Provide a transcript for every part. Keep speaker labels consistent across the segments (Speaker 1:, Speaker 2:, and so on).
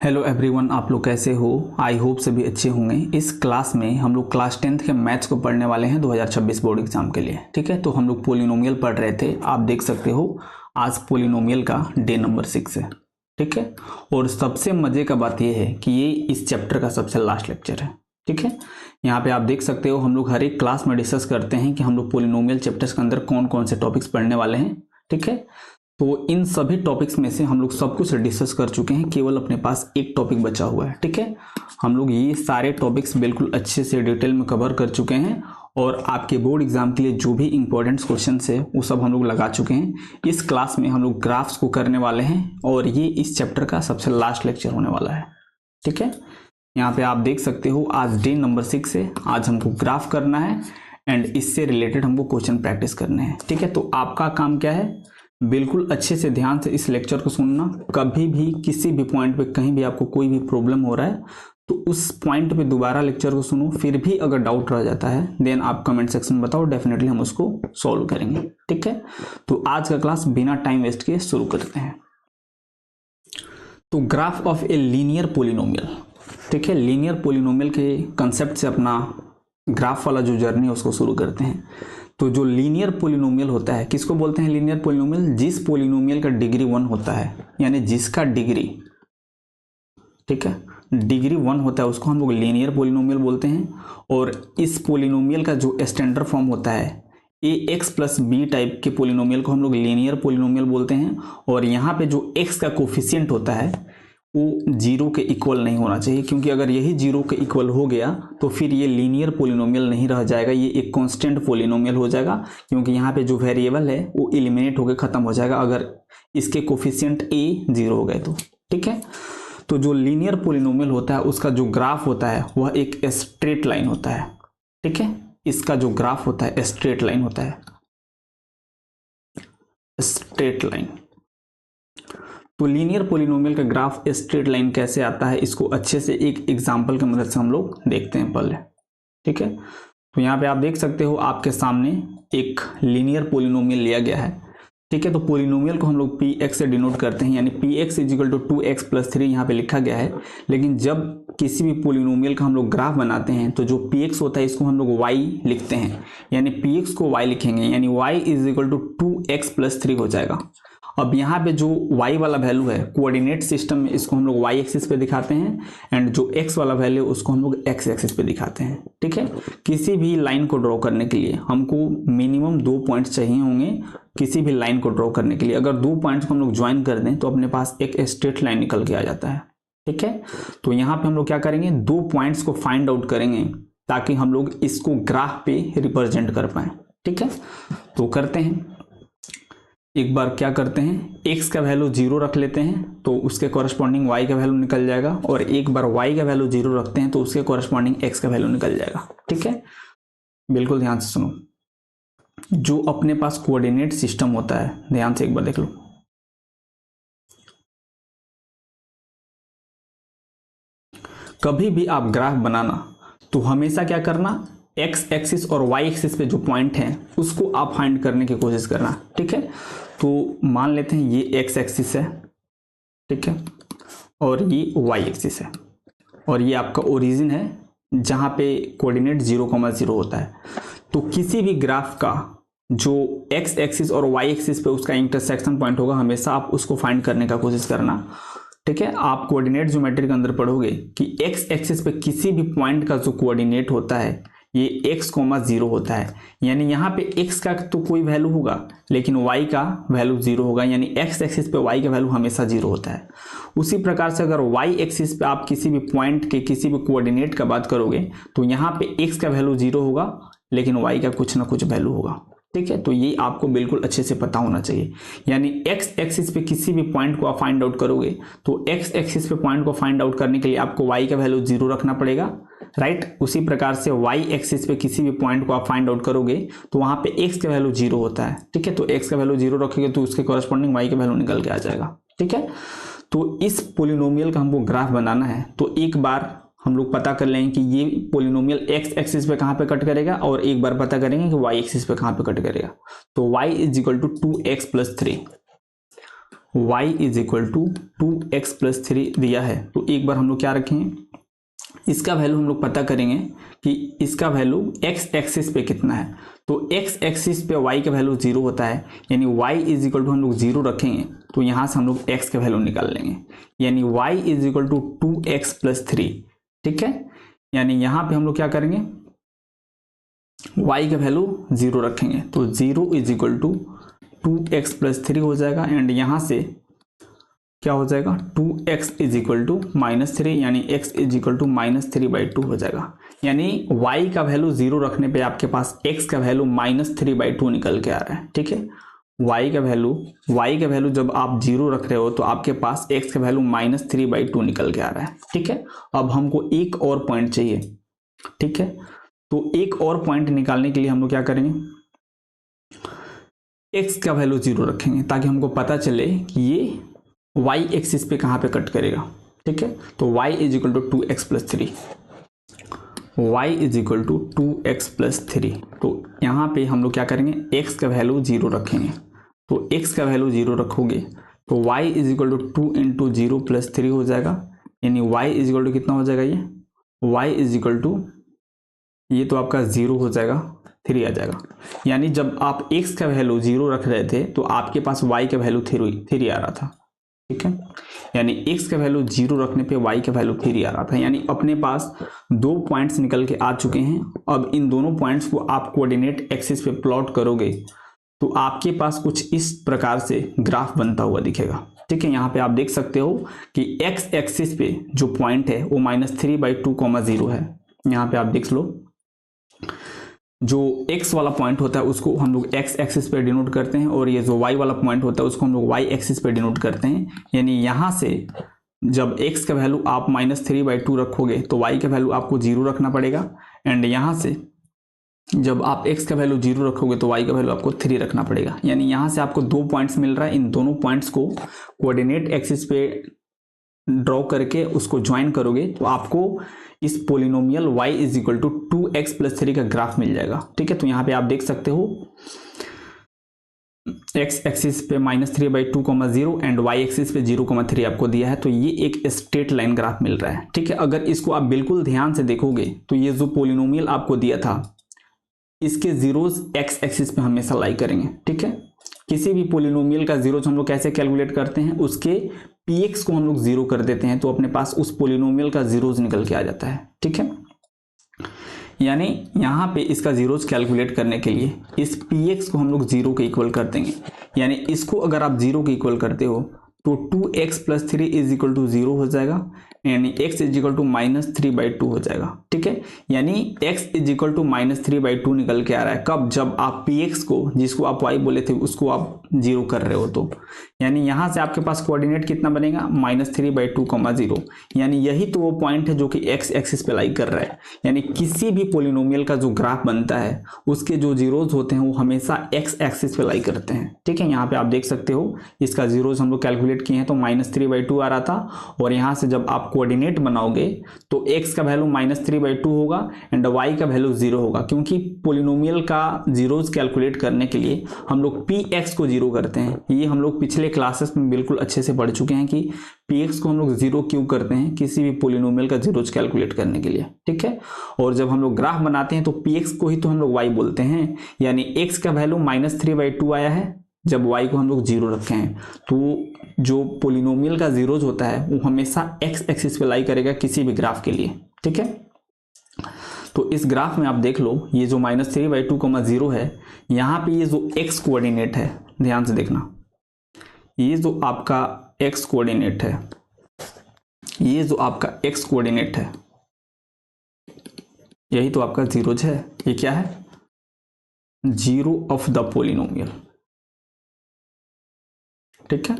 Speaker 1: Hello everyone, आप लोग कैसे हो? आई होप सभी अच्छे होंगे। इस क्लास में हम लोग क्लास 10th के मैथ्स को पढ़ने वाले हैं 2026 बोर्ड एग्जाम के लिए। ठीक है, तो हम लोग पोलिनोमियल पढ़ रहे थे। आप देख सकते हो आज पोलिनोमियल का डे नंबर 6 है। ठीक है, और सबसे मजे का बात यह है कि ये इस चैप्टर का सबसे लास्ट लेक्चर है। ठीक है, यहाँ पे आप देख सकते हो हम लोग हर एक क्लास में डिस्कस करते हैं कि हम लोग पोलिनोमियल चैप्टर्स के अंदर कौन कौन से टॉपिक्स पढ़ने वाले हैं। ठीक है, तो इन सभी टॉपिक्स में से हम लोग सब कुछ डिस्कस कर चुके हैं, केवल अपने पास एक टॉपिक बचा हुआ है। ठीक है, हम लोग ये सारे टॉपिक्स बिल्कुल अच्छे से डिटेल में कवर कर चुके हैं और आपके बोर्ड एग्जाम के लिए जो भी इंपॉर्टेंट क्वेश्चन है वो सब हम लोग लगा चुके हैं। इस क्लास में हम लोग ग्राफ्स को करने वाले हैं और ये इस चैप्टर का सबसे लास्ट लेक्चर होने वाला है। ठीक है, यहाँ पे आप देख सकते हो आज डे नंबर 6 है। आज हमको ग्राफ करना है एंड इससे रिलेटेड हमको क्वेश्चन प्रैक्टिस करने हैं। ठीक है, तो आपका काम क्या है, बिल्कुल अच्छे से ध्यान से इस लेक्चर को सुनना। कभी भी किसी भी पॉइंट पे कहीं भी आपको कोई भी प्रॉब्लम हो रहा है तो उस पॉइंट पे दोबारा लेक्चर को सुनो। फिर भी अगर डाउट रह जाता है देन आप कमेंट सेक्शन में बताओ, डेफिनेटली हम उसको सॉल्व करेंगे। ठीक है, तो आज का क्लास बिना टाइम वेस्ट किए शुरू करते हैं। तो graph of a linear polynomial. ठीक है, लीनियर पोलिनोमियल के कंसेप्ट से अपना ग्राफ वाला जो जर्नी है उसको शुरू करते हैं। तो जो लीनियर पोलिनोमियल होता है, किसको बोलते हैं लीनियर पोलिनोमियल? जिस पोलिनोमियल का डिग्री 1 होता है, यानी जिसका डिग्री, ठीक है, डिग्री 1 होता है उसको हम लोग लीनियर पोलिनोमियल बोलते हैं। और इस पोलिनोमियल का जो स्टैंडर्ड फॉर्म होता है ax प्लस बी टाइप के पोलिनोमियल को हम लोग लीनियर पोलिनोमियल बोलते हैं। और यहाँ पे जो x का कोफिशिएंट होता है वो 0 के इक्वल नहीं होना चाहिए, क्योंकि अगर यही 0 के इक्वल हो गया तो फिर ये लीनियर पोलिनोमियल नहीं रह जाएगा, ये एक कांस्टेंट पोलिनोमियल हो जाएगा। क्योंकि यहाँ पे जो वेरिएबल है वो एलिमिनेट होकर खत्म हो जाएगा अगर इसके कोफिशिएंट a 0 हो गए तो। ठीक है, तो जो लीनियर पोलिनोमियल होता है उसका जो ग्राफ होता है वह एक स्ट्रेट लाइन होता है। ठीक है, इसका जो ग्राफ होता है स्ट्रेट लाइन होता है, स्ट्रेट लाइन। तो लीनियर पोलिनोमियल का ग्राफ स्ट्रेट लाइन कैसे आता है इसको अच्छे से एक एग्जांपल की मदद से हम लोग देखते हैं पहले। ठीक है, तो यहाँ पे आप देख सकते हो आपके सामने एक लीनियर पोलिनोमियल लिया गया है। ठीक है, तो पोलिनोमियल को हम लोग px से डिनोट करते हैं, यानी px इजिकल टू 2x + 3 यहाँ पे लिखा गया है। लेकिन जब किसी भी पोलिनोमियल का हम लोग ग्राफ बनाते हैं तो जो px होता है इसको हम लोग y लिखते हैं, यानी px को y लिखेंगे, यानी y इजिकल टू 2x + 3 हो जाएगा। अब यहाँ पे जो y वाला वैल्यू है कोऑर्डिनेट सिस्टम में इसको हम लोग y एक्सिस पे दिखाते हैं एंड जो x वाला वैल्यू उसको हम लोग x एक्सिस पे दिखाते हैं। ठीक है, किसी भी लाइन को ड्रॉ करने के लिए हमको मिनिमम 2 पॉइंट्स चाहिए होंगे किसी भी लाइन को ड्रॉ करने के लिए। अगर 2 पॉइंट्स को हम लोग ज्वाइन कर दें तो अपने पास एक स्ट्रेट लाइन निकल के आ जाता है। ठीक है, तो यहाँ पे हम लोग क्या करेंगे, 2 पॉइंट्स को फाइंड आउट करेंगे ताकि हम लोग इसको ग्राफ पे रिप्रेजेंट कर पाए। ठीक है, तो करते हैं, एक बार क्या करते हैं, x का वैल्यू 0 रख लेते हैं तो उसके कॉरस्पॉन्डिंग y का वैल्यू निकल जाएगा, और एक बार y का वैल्यू 0 रखते हैं तो उसके कॉरस्पॉन्डिंग x का वैल्यू निकल जाएगा। ठीक है, बिल्कुल ध्यान से सुनो। जो अपने पास कोऑर्डिनेट सिस्टम होता है, ध्यान से एक बार देख लो, कभी भी आप ग्राफ बनाना तो हमेशा क्या करना, x एक्सिस और y एक्सिस पे जो पॉइंट है उसको आप फाइंड करने की कोशिश करना। ठीक है, तो मान लेते हैं ये x एक्सिस है, ठीक है, और ये y एक्सिस है, और ये आपका ओरिजिन है जहां पे कोऑर्डिनेट 0,0 होता है। तो किसी भी ग्राफ का जो x एक्सिस और y एक्सिस पे उसका इंटरसेक्शन पॉइंट होगा, हमेशा आप उसको फाइंड करने का कोशिश करना। ठीक है, आप कोऑर्डिनेट ज्योमेट्री के अंदर पढ़ोगे कि x एक्सिस पे किसी भी पॉइंट का जो कोऑर्डिनेट होता है ये x, 0 होता है, यानी यहाँ पे x का तो कोई वैल्यू होगा लेकिन y का वैल्यू 0 होगा, यानी x एक्सिस पे y का वैल्यू हमेशा 0 होता है। उसी प्रकार से अगर y एक्सिस पे आप किसी भी पॉइंट के किसी भी कोऑर्डिनेट का बात करोगे तो यहाँ पे x का वैल्यू 0 होगा लेकिन y का कुछ ना कुछ वैल्यू होगा। ठीक है, तो ये आपको बिल्कुल अच्छे से पता होना चाहिए। यानी x एक्सिस पे किसी भी पॉइंट को आप फाइंड आउट करोगे तो x एक्सिस पे पॉइंट को फाइंड आउट करने के लिए आपको y का वैल्यू 0 रखना पड़ेगा, राइट। उसी प्रकार से y एक्सिस पे किसी भी पॉइंट को आप फाइंड आउट करोगे तो वहां पे x का वैल्यू 0 होता है। ठीक है, तो x का वैल्यू 0 रखोगे तो उसके कॉरस्पॉन्डिंग y का वैल्यू निकल के आ जाएगा। ठीक है, तो इस पोलिनोमियल का हमको ग्राफ बनाना है तो एक बार हम लोग पता कर लेंगे कि ये पोलिनोमियल x एक्सिस पे कहाँ पे कट करेगा, और एक बार पता करेंगे कि y एक्सिस पे कहाँ पे कट करेगा। तो y is equal to 2x + 3, y is equal to 2x+3 दिया है, तो एक बार हम लोग क्या रखेंगे, इसका वैल्यू हम लोग पता करेंगे कि इसका वैल्यू x एक्सिस पे कितना है। तो x एक्सिस पे y का वैल्यू 0 होता है, यानी y इज इक्वल टू हम लोग 0 रखेंगे, तो यहाँ से हम लोग x का वैल्यू निकाल लेंगे, यानी y is equal to 2x+3। ठीक है, यानी यहाँ पे हम लोग क्या करेंगे, y का वैल्यू 0 रखेंगे, तो 0 इज इक्वल टू 2x+3 हो जाएगा। एंड यहाँ से क्या हो जाएगा, 2x इज इक्वल टू -3, यानी x इज इक्वल टू -3/2 हो जाएगा। यानी y का वैल्यू 0 रखने पे आपके पास x का वैल्यू -3/2 निकल के आ रहा है। ठीक है, y का वैल्यू जब आप 0 रख रहे हो तो आपके पास x का वैल्यू -3/2 निकल के आ रहा है। ठीक है, अब हमको एक और पॉइंट चाहिए। ठीक है, तो एक और पॉइंट निकालने के लिए हम लोग क्या करेंगे, x का वैल्यू 0 रखेंगे ताकि हमको पता चले कि ये y एक्सिस पे कहाँ पे कट करेगा। ठीक है, तो y is equal to 2x+3, y is equal to 2x+3। तो यहाँ पे हम लोग क्या करेंगे, x का वैल्यू 0 रखेंगे, तो x का वैल्यू 0 रखोगे तो y is equal to 2 into 0+3 हो जाएगा, यानी y इज इक्वल टू कितना हो जाएगा, ये y इज इक्वल टू, ये तो आपका 0 हो जाएगा, 3 आ जाएगा। यानी जब आप x का वैल्यू 0 रख रहे थे तो आपके पास y का वैल्यू 3 आ रहा था। ठीक है, यानी x का वैल्यू 0 रखने पे y का वैल्यू 3 आ रहा था। यानी अपने पास 2 पॉइंट्स निकल के आ चुके हैं। अब इन दोनों पॉइंट्स को आप कोऑर्डिनेट एक्सिस पे प्लॉट करोगे तो आपके पास कुछ इस प्रकार से ग्राफ बनता हुआ दिखेगा। ठीक है, यहाँ पे आप देख सकते हो कि x एक्सिस पे जो पॉइंट है वो -3/2, 0 है। यहाँ पे आप देख लो, जो x वाला पॉइंट होता है उसको हम लोग x एक्सिस पे डिनोट करते हैं, और ये जो y वाला पॉइंट होता है उसको हम लोग y एक्सिस पे डिनोट करते हैं। यानी यहाँ से जब x का वैल्यू आप -3/2 रखोगे तो y का वैल्यू आपको 0 रखना पड़ेगा, एंड यहाँ से जब आप x का वैल्यू 0 रखोगे तो y का वैल्यू आपको 3 रखना पड़ेगा। यानी यहाँ से आपको 2 पॉइंट्स मिल रहा है, इन दोनों पॉइंट्स को कोऑर्डिनेट एक्सिस पे ड्रॉ करके उसको ज्वाइन करोगे तो आपको इस polynomial y is equal to 2x+3 का ग्राफ मिल जाएगा। ठीक है, तो यहाँ पे आप देख सकते हो x एक्सिस पे -3/2, 0 एंड y एक्सिस पे 0,3 आपको दिया है, तो ये एक स्ट्रेट लाइन ग्राफ मिल रहा है। ठीक है, अगर इसको आप बिल्कुल ध्यान से देखोगे तो ये जो पोलिनोमियल आपको दिया था इसके जीरोस x एक्सिस पे हमेशा लाई करेंगे। ठीक है, किसी भी पोलिनोमियल का जीरोस हम लोग कैसे कैलकुलेट करते हैं, उसके px को हम लोग 0 कर देते हैं तो अपने पास उस पोलिनोमियल का जीरोस निकल के आ जाता है। ठीक है, यानी यहाँ पे इसका जीरोस कैलकुलेट करने के लिए इस px को हम लोग 0 के इक्वल कर देंगे। यानी इसको अगर आप 0 के इक्वल करते हो तो 2x+3 इज इक्वल टू 0 हो जाएगा, यानी x इज इक्वल टू -3/2 हो जाएगा। ठीक है, यानी x इज इक्वल टू -3/2 निकल के आ रहा है। कब, जब आप px को, जिसको आप y बोले थे, उसको आप 0 कर रहे हो तो यानी यहाँ से आपके पास कोऑर्डिनेट कितना बनेगा, -3/2, 0। यानी यही तो वो पॉइंट है जो कि x एक्सिस पे लाई कर रहा है। यानी किसी भी पोलिनोमियल का जो ग्राफ बनता है उसके जो जीरोज होते हैं वो हमेशा x एक्सिस पे लाई करते हैं। ठीक है, यहाँ पे आप देख सकते हो इसका जीरोज हम लोग कैलकुलेट किए हैं तो -3/2 आ रहा था, और यहाँ से जब आप कोऑर्डिनेट बनाओगे तो x का वैल्यू -3/2 होगा एंड y का वैल्यू 0 होगा, क्योंकि पोलिनोमियल का जीरोज कैलकुलेट करने के लिए हम लोग px को 0 करते हैं। ये हम लोग पिछले क्लासेस में बिल्कुल अच्छे से पढ़ चुके हैं कि px को हम लोग 0 क्यों करते हैं किसी भी पोलिनोमियल का जीरोज कैलकुलेट करने के लिए। ठीक है, और जब हम लोग ग्राफ बनाते हैं तो px को ही तो हम लोग y बोलते हैं। यानी x का वैल्यू -3/2 आया है जब y को हम लोग 0 रखे हैं, तो जो पोलिनोमियल का जीरोज होता है वो हमेशा x एक्सिस पे लाई करेगा किसी भी ग्राफ के लिए। ठीक है, तो इस ग्राफ में आप देख लो ये जो -3/2, 0 है, यहाँ पे ये जो x कोऑर्डिनेट है, ध्यान से देखना, ये जो आपका x कोऑर्डिनेट है, ये जो आपका x कोऑर्डिनेट है, यही तो आपका जीरोज है। ये क्या है, जीरो ऑफ द पोलिनोमियल। ठीक है,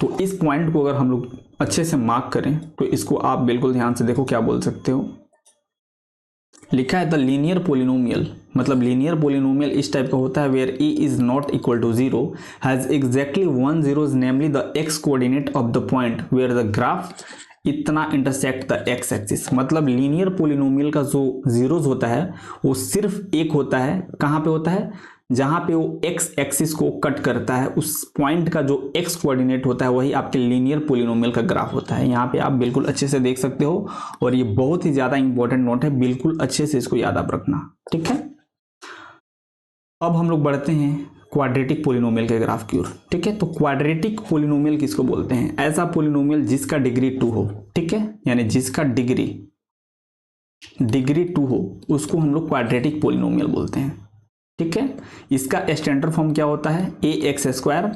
Speaker 1: तो इस पॉइंट को अगर हम लोग अच्छे से मार्क करें तो इसको आप बिल्कुल ध्यान से देखो, क्या बोल सकते हो, लिखा है द लीनियर पोलिनोमियल, मतलब लीनियर पोलिनोमियल इस टाइप का होता है where e is not equal to 0 has exactly 1 zeros namely the x coordinate of the point where the graph इतना इंटरसेक्ट द x एक्सिस। मतलब लीनियर पोलिनोमियल का जो zeros होता है वो सिर्फ एक होता है, कहाँ पे होता है, जहां पे वो एक्स एक्सिस को कट करता है उस पॉइंट का जो एक्स कोऑर्डिनेट होता है वही आपके लीनियर पॉलिनोमियल का ग्राफ होता है। यहाँ पे आप बिल्कुल अच्छे से देख सकते हो और ये बहुत ही ज्यादा इंपॉर्टेंट नोट है, बिल्कुल अच्छे से इसको याद आप रखना, ठीक है। अब हम लोग बढ़ते हैं क्वाड्रेटिक पॉलिनोमियल के ग्राफ की ओर, ठीक है। तो क्वाड्रेटिक पॉलिनोमियल किसको बोलते हैं? ऐसा पॉलिनोमियल जिसका डिग्री 2 हो, ठीक है, यानी जिसका डिग्री 2 हो उसको हम लोग क्वाड्रेटिक पॉलिनोमियल बोलते हैं, ठीक है। इसका स्टैंडर्ड फॉर्म क्या होता है? A x square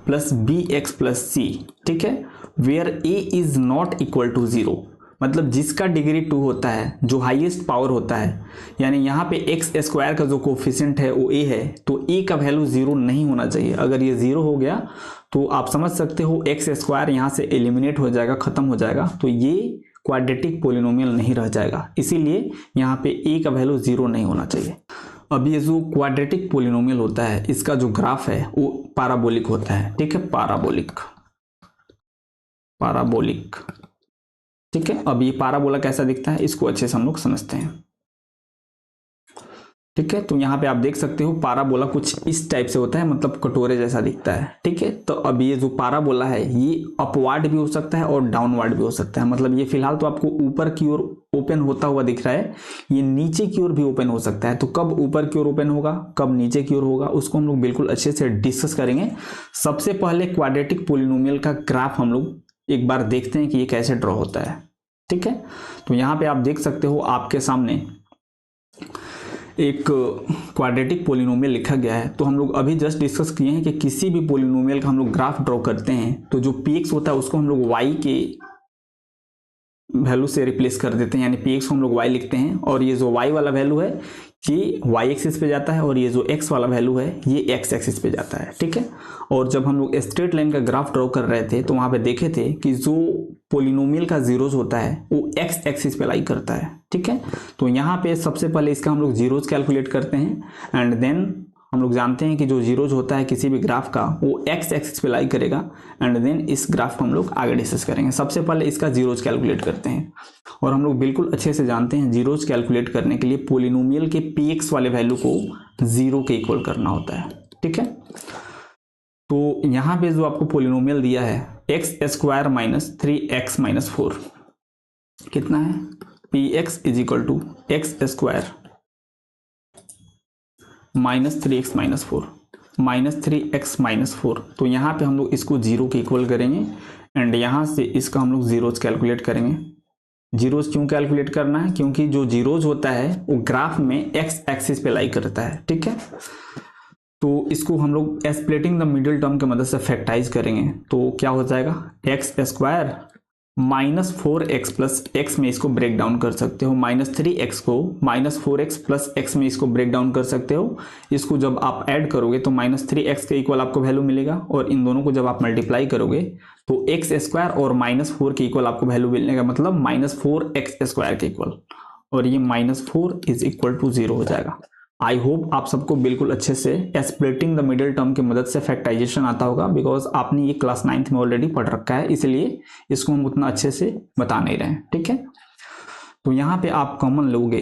Speaker 1: plus b x plus c, ठीक है, where a is not equal to 0। मतलब जिसका डिग्री 2 होता है, जो हाईएस्ट पावर होता है, यानी यहाँ पे एक्स स्क्वायर का जो कोफिशिएंट है वो ए है, तो ए का वैल्यू 0 नहीं होना चाहिए। अगर ये 0 हो गया तो आप समझ सकते हो एक्स स्क्वायर यहाँ से एलिमिनेट हो जाएगा, खत्म हो जाएगा, तो ये क्वाड्रेटिक पॉलिनोमियल नहीं रह जाएगा। इसीलिए यहाँ पे ए का वैल्यू 0 नहीं होना चाहिए। अब ये जो क्वाड्रेटिक पॉलिनोमियल होता है इसका जो ग्राफ है वो पैराबोलिक होता है, ठीक है, पैराबोलिक, ठीक है। अब ये पैराबोला कैसा दिखता है इसको अच्छे से हम लोग समझते हैं, ठीक है। तो यहाँ पे आप देख सकते हो पैराबोला कुछ इस टाइप से होता है, मतलब कटोरे जैसा दिखता है, ठीक है। तो अब ये जो पैराबोला है ये अपवार्ड भी हो सकता है और डाउनवर्ड भी हो सकता है। मतलब ये फिलहाल तो आपको ऊपर की ओर ओपन होता हुआ दिख रहा है, ये नीचे की ओर भी ओपन हो सकता है। तो कब ऊपर की ओर ओपन होगा, कब नीचे की ओर होगा, उसको हम लोग बिल्कुल अच्छे से डिस्कस करेंगे। सबसे पहले क्वाड्रेटिक पॉलिनोमियल का ग्राफ हम लोग एक बार देखते हैं कि ये कैसे ड्रॉ होता है, ठीक है। तो यहाँ पे आप देख सकते हो आपके सामने एक क्वाड्रेटिक पॉलिनोमियल लिखा गया है। तो हम लोग अभी जस्ट डिस्कस किए हैं कि किसी भी पॉलिनोमियल का हम लोग ग्राफ ड्रॉ करते हैं तो जो px होता है उसको हम लोग y के वैल्यू से रिप्लेस कर देते हैं, यानी px को हम लोग y लिखते हैं और ये जो y वाला वैल्यू है ये y एक्सिस पे जाता है और ये जो x वाला वैल्यू है ये x एक्सिस पे जाता है, ठीक है। और जब हम लोग स्ट्रेट लाइन का ग्राफ ड्रॉ कर रहे थे तो वहां पे देखे थे कि जो पॉलिनोमियल का जीरोज होता है वो x एक्सिस पे लाई करता है, ठीक है। तो यहाँ पे सबसे पहले इसका हम लोग जीरोज कैलकुलेट करते हैं एंड देन हम लोग जानते हैं कि जो जीरोज होता है किसी भी ग्राफ का वो x एक्सिस पे लाई करेगा एंड देन इस ग्राफ को हम लोग आगे डिस्कस करेंगे। सबसे पहले इसका जीरोज कैलकुलेट करते हैं और हम लोग बिल्कुल अच्छे से जानते हैं जीरोज कैलकुलेट करने के लिए पॉलिनोमियल के px वाले वैल्यू को 0 के इक्वल करना होता है, ठीक है। तो यहाँ पे जो आपको पॉलिनोमियल दिया है x square minus 3x minus 4 कितना है? px is equal to x square minus 3x minus 4 minus 3x minus 4। तो यहाँ पे हम लोग इसको 0 के इक्वल करेंगे एंड यहाँ से इसका हम लोग जीरोज कैलकुलेट करेंगे। जीरोज क्यों कैलकुलेट करना है? क्योंकि जो जीरोज होता है वो ग्राफ में x एक्सिस पे लाई करता है, ठीक है। तो इसको हम लोग स्प्लिटिंग द मिडिल टर्म की मदद से फैक्टराइज करेंगे तो क्या हो जाएगा? X square minus 4x plus x में इसको ब्रेक डाउन कर सकते हो, माइनस 3x को माइनस 4x प्लस एक्स में इसको ब्रेक डाउन कर सकते हो। इसको जब आप ऐड करोगे तो माइनस 3x के इक्वल आपको वैल्यू मिलेगा और इन दोनों को जब आप मल्टीप्लाई करोगे तो एक्स स्क्वायर और माइनस 4 के इक्वल आपको वैल्यू मिलने का मतलब माइनस 4x स्क्वायर के इक्वल, और ये माइनस 4 इज इक्वल टू 0 हो जाएगा। आई होप आप सबको बिल्कुल अच्छे से स्प्लिटिंग द मिडिल टर्म की मदद से फैक्टराइजेशन आता होगा, बिकॉज आपने ये क्लास 9th में ऑलरेडी पढ़ रखा है, इसलिए इसको हम उतना अच्छे से बता नहीं रहे हैं, ठीक है। तो यहाँ पे आप कॉमन लोगे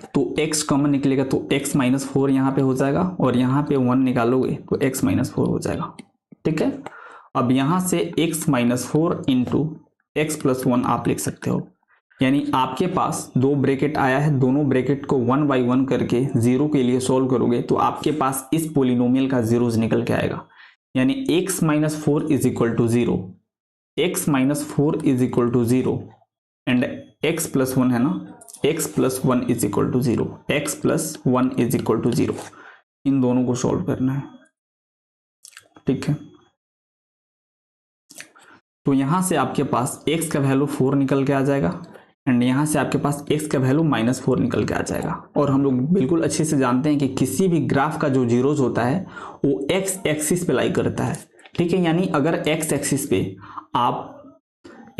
Speaker 1: तो x कॉमन निकलेगा तो x माइनस 4 यहाँ पे हो जाएगा और यहाँ पे 1 निकालोगे तो x माइनस 4 हो जाएगा, ठीक है। अब यहाँ से x minus 4 into x plus 1 आप लिख सकते हो, यानी आपके पास दो ब्रैकेट आया है, दोनों ब्रैकेट को 1 बाई 1 करके 0 के लिए सॉल्व करोगे तो आपके पास इस पॉलिनोमियल का जीरोज निकल के आएगा। यानी x minus 4 is equal to 0, x minus 4 is equal to 0 and x plus 1 है ना, x plus 1 is equal to 0, x plus 1 is equal to 0। इन दोनों को सॉल्व करना है, ठीक है। तो यहां से आपके पास x का वैल्यू 4 निकल के आ जाएगा एंड यहाँ से आपके पास x का वैल्यू माइनस 4 निकल के आ जाएगा। और हम लोग बिल्कुल अच्छे से जानते हैं कि किसी भी ग्राफ का जो जीरोज होता है वो x एक्सिस पे लाई करता है, ठीक है। यानी अगर x एक्सिस पे आप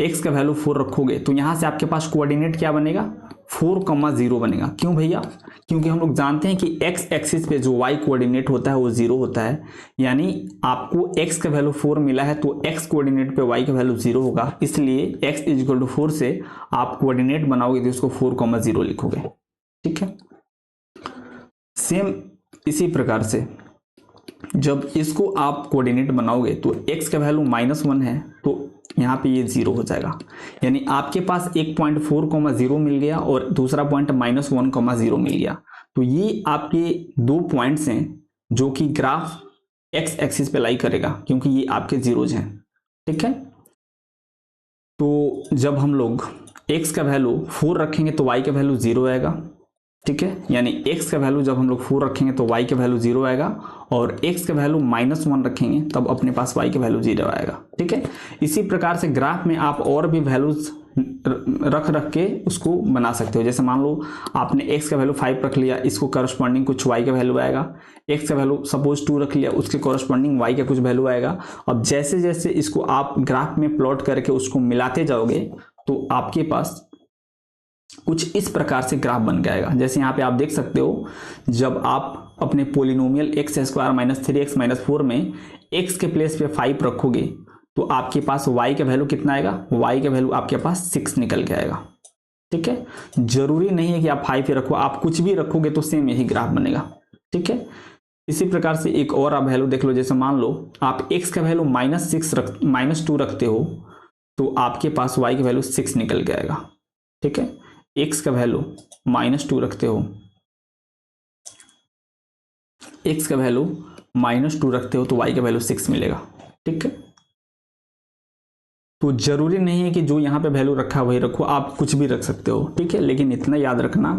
Speaker 1: x का वैल्यू 4 रखोगे तो यहाँ से आपके पास कोऑर्डिनेट क्या बनेगा? 4,0 बनेगा। क्यों भैया? क्योंकि हम लोग जानते हैं कि x एक्सिस पे जो y कोऑर्डिनेट होता है वो 0 होता है, यानी आपको x का वैल्यू 4 मिला है तो x कोऑर्डिनेट पे y का वैल्यू 0 होगा, इसलिए x इज इक्वल टू 4 से आप कोऑर्डिनेट बनाओगे तो इसको 4,0 लिखोगे, ठीक है। सेम इसी प्रकार से जब इसको आप कोऑर्डिनेट बनाओगे तो x का वैल्यू -1 है तो यहाँ पे ये 0 हो जाएगा, यानी आपके पास एक पॉइंट 4,0 मिल गया और दूसरा पॉइंट -1,0 मिल गया। तो ये आपके दो पॉइंट्स हैं जो कि ग्राफ x एक्सिस पे लाई करेगा, क्योंकि ये आपके जीरोज हैं। ठीक है, तो जब हम लोग x का वैल्यू 4 रखेंगे तो y का वैल्यू 0 आएगा। ठीक है, यानी x का वैल्यू जब हम लोग 4 रखेंगे तो y का वैल्यू 0 आएगा, और x का वैल्यू -1 रखेंगे तब अपने पास y का वैल्यू 0 आएगा। ठीक है, इसी प्रकार से ग्राफ में आप और भी वैल्यूज रख के उसको बना सकते हो। जैसे मान लो आपने x का वैल्यू 5 रख लिया, इसको करस्पॉन्डिंग कुछ y का वैल्यू आएगा। x का वैल्यू सपोज 2 रख लिया, उसके करस्पॉन्डिंग y का कुछ वैल्यू आएगा। अब जैसे जैसे इसको आप ग्राफ में प्लॉट करके उसको मिलाते जाओगे तो आपके पास कुछ इस प्रकार से ग्राफ बन जाएगा। जैसे यहाँ पे आप देख सकते हो, जब आप अपने पोलिनोमियल x² - 3x - 4 में x के प्लेस पे 5 रखोगे तो आपके पास y का वैल्यू कितना आएगा, y का वैल्यू आपके पास 6 निकल के आएगा। ठीक है, जरूरी नहीं है कि आप 5 ही रखो, आप कुछ भी रखोगे तो सेम यही ग्राफ बनेगा। ठीक है, इसी प्रकार से एक और आप वैल्यू देख लो। जैसे मान लो आप x का वैल्यू -2 रखते हो तो आपके पास y का वैल्यू 6 निकल के आएगा। ठीक है, x का वैल्यू -2 रखते हो, x का वैल्यू -2 रखते हो तो y का वैल्यू 6 मिलेगा। ठीक है, तो जरूरी नहीं है कि जो यहाँ पे वैल्यू रखा वही रखो, आप कुछ भी रख सकते हो। ठीक है, लेकिन इतना याद रखना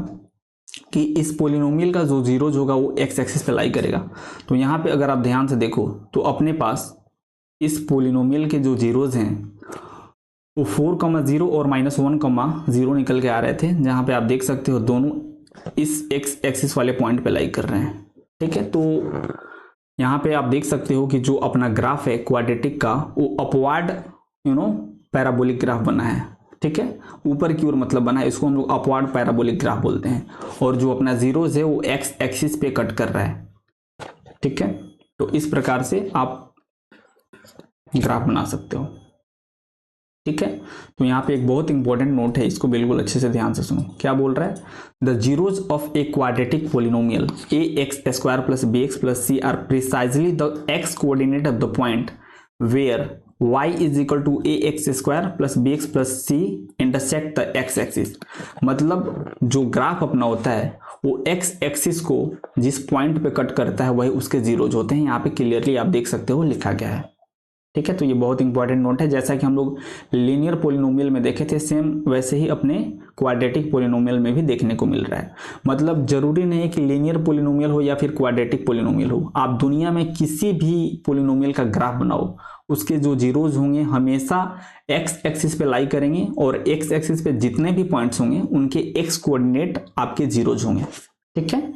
Speaker 1: कि इस पोलिनोमियल का जो जीरोज होगा वो x एक्सिस पे लाई करेगा। तो यहाँ पे अगर आप ध्यान से देखो तो अपने पास इस पोलिनोमियल के जो जीरोज हैं वो 4,0 और -1,0 निकल के आ रहे थे, जहाँ पे आप देख सकते हो दोनों इस x एक्सिस वाले पॉइंट पे लाई कर रहे हैं। ठीक है, तो यहाँ पे आप देख सकते हो कि जो अपना ग्राफ है क्वाड्रेटिक का वो अपवर्ड पैराबोलिक ग्राफ बना है। ठीक है, ऊपर की ओर मतलब बना है, इसको हम लोग अपवर्ड पैराबोलिक ग्राफ बोलते हैं। और जो अपना जीरोज है वो x एक्सिस पे कट कर रहा है। ठीक है, तो इस प्रकार से आप ग्राफ बना सकते हो। ठीक है, तो यहाँ पे एक बहुत इंपॉर्टेंट नोट है, इसको बिल्कुल अच्छे से ध्यान से सुनो। क्या बोल रहा है, the zeros of a quadratic polynomial ax² + bx + c are precisely the x coordinate of the point where y = ax² + bx + c intersect the x axis. मतलब जो ग्राफ अपना होता है वो x एक्सिस को जिस पॉइंट पे कट करता है वही उसके जीरोज होते हैं। यहाँ पे क्लियरली आप देख सकते हो लिखा गया है। ठीक है, तो ये बहुत इंपॉर्टेंट नोट है। जैसा कि हम लोग लीनियर पोलिनोमियल में देखे थे, सेम वैसे ही अपने क्वाड्रेटिक पोलिनोमियल में भी देखने को मिल रहा है। मतलब जरूरी नहीं है कि लीनियर पोलिनोमियल हो या फिर क्वाड्रेटिक पोलिनोमियल हो, आप दुनिया में किसी भी पोलिनोमियल का ग्राफ बनाओ, उसके जो जीरोज होंगे हमेशा x एक्सिस पे लाई करेंगे, और x एक्सिस पे जितने भी पॉइंट्स होंगे उनके x कोऑर्डिनेट आपके जीरोज होंगे। ठीक है,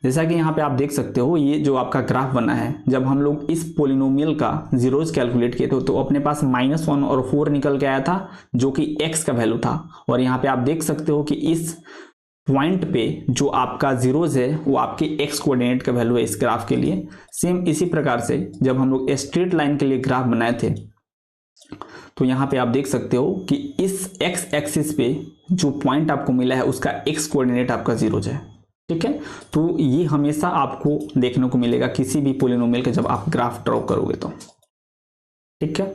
Speaker 1: जैसा कि यहाँ पे आप देख सकते हो ये जो आपका ग्राफ बना है, जब हम लोग इस पोलिनोमियल का जीरोज कैलकुलेट किए थे तो अपने पास -1 और 4 निकल के आया था जो कि x का वैल्यू था। और यहाँ पे आप देख सकते हो कि इस पॉइंट पे जो आपका जीरोज है वो आपके x कोऑर्डिनेट का वैल्यू है इस ग्राफ के लिए। सेम इसी प्रकार से जब हम लोग स्ट्रेट लाइन के लिए ग्राफ बनाए थे तो यहाँ पे आप देख सकते हो कि इस x एक्सिस पे जो पॉइंट आपको मिला है उसका x कोऑर्डिनेट आपका जीरोज है। ठीक है, तो ये हमेशा आपको देखने को मिलेगा किसी भी पोलिनोमियल का जब आप ग्राफ ड्रॉ करोगे तो। ठीक है,